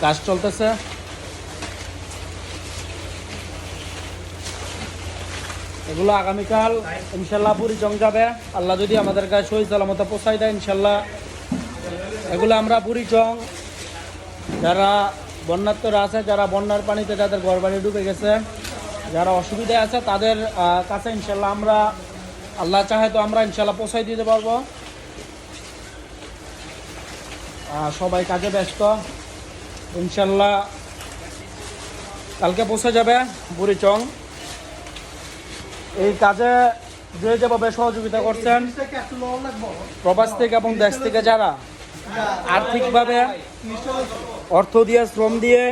কাজ চলতেছে। এগুলো আগামীকাল ইনশাল্লাহ বুড়িচং যাবে, আল্লাহ যদি আমাদের কাছে সহি সালামত পৌঁছাই দেয় ইনশাল্লাহ। এগুলো আমরা বুড়িচং যারা বন্যার্থরা আছে, যারা বন্যার পানিতে যাদের ঘরবাড়ি ডুবে গেছে, যারা অসুবিধায় আছে তাদের কাছে ইনশাল্লাহ আমরা আল্লাহ চাহে তো আমরা ইনশাল্লাহ পৌঁছাই দিতে পারবো। সবাই কাজে ব্যস্ত, ইনশাল্লাহ কালকে পৌঁছে যাবে বুড়িচং। এই কাজে যে যেভাবে সহযোগিতা করছেন প্রবাস থেকে এবং দেশ থেকে যারা আর্থিকভাবে অর্থ দিয়ে, শ্রম দিয়ে,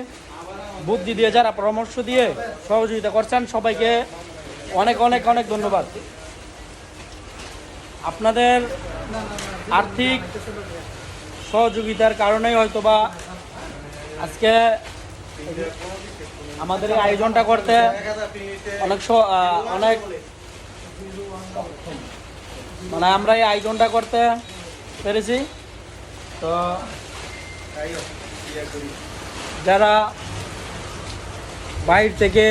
বুদ্ধি দিয়ে, যারা পরামর্শ দিয়ে সহযোগিতা করছেন সবাইকে অনেক অনেক অনেক ধন্যবাদ। আপনাদের আর্থিক সহযোগিতার কারণেই হয়তোবা আজকে আমাদের এই আয়োজনটা করতে অনেক মানে আমরা এই আয়োজনটা করতে পেরেছি। তো যারা বাইরে থেকে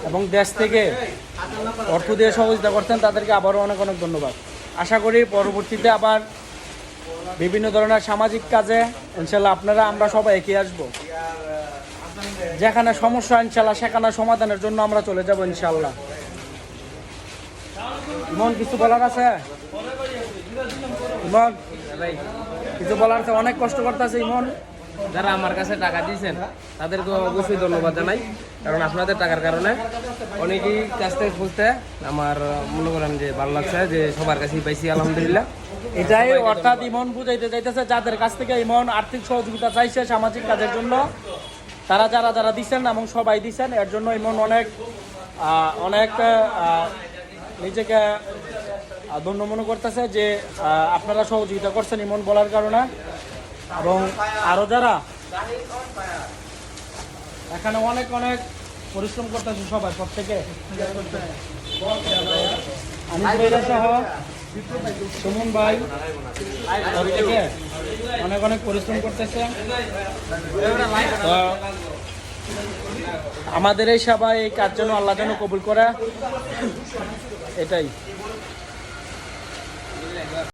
এবং দেশ থেকে অর্থ দিয়ে সহযোগিতা করছেন তাদেরকে আবারও অনেক অনেক ধন্যবাদ। আশা করি পরবর্তীতে আবার বিভিন্ন ধরনের সামাজিক কাজে ইনশাল্লাহ আপনারা আমরা সবাই এগিয়ে আসবো। যেখানে সমস্যা ইনশাল্লাহ সেখানে সমাধানের জন্য আমরা চলে যাব ইনশাল্লাহ। ইমন কিছু বলার আছে? ইমন কিছু বলার আছে? অনেক কষ্ট করতেছে ইমন। যারা আমার কাছে টাকা দিয়েছেন তাদেরকে অবশ্যই ধন্যবাদ জানাই, কারণ আপনাদের টাকার কারণে অনেকেই কাছ থেকে খুঁজতে আমার মনে করেন যে ভালো লাগছে যে সবার কাছেই পাইছি আলহামদুলিল্লাহ। এটাই অর্থাৎ ইমন বুঝাইতে চাইতেছে যাদের কাছ থেকে ইমন আর্থিক সহযোগিতা চাইছে সামাজিক কাজের জন্য, তারা যারা দিচ্ছেন এবং সবাই দিচ্ছেন, এর জন্য ইমন অনেক নিজেকে ধন্য মনে করতেছে যে আপনারা সহযোগিতা করছেন ইমন বলার কারণে। এবং আরও যারা এখানে অনেক অনেক পরিশ্রম করতেছে সবাই, প্রত্যেকে সহ সুমন ভাই প্রত্যেকে অনেক অনেক পরিশ্রম করতেছে। আমাদের এই সবাই এই কাজ যেন আল্লাহ যেন কবুল করে, এটাই।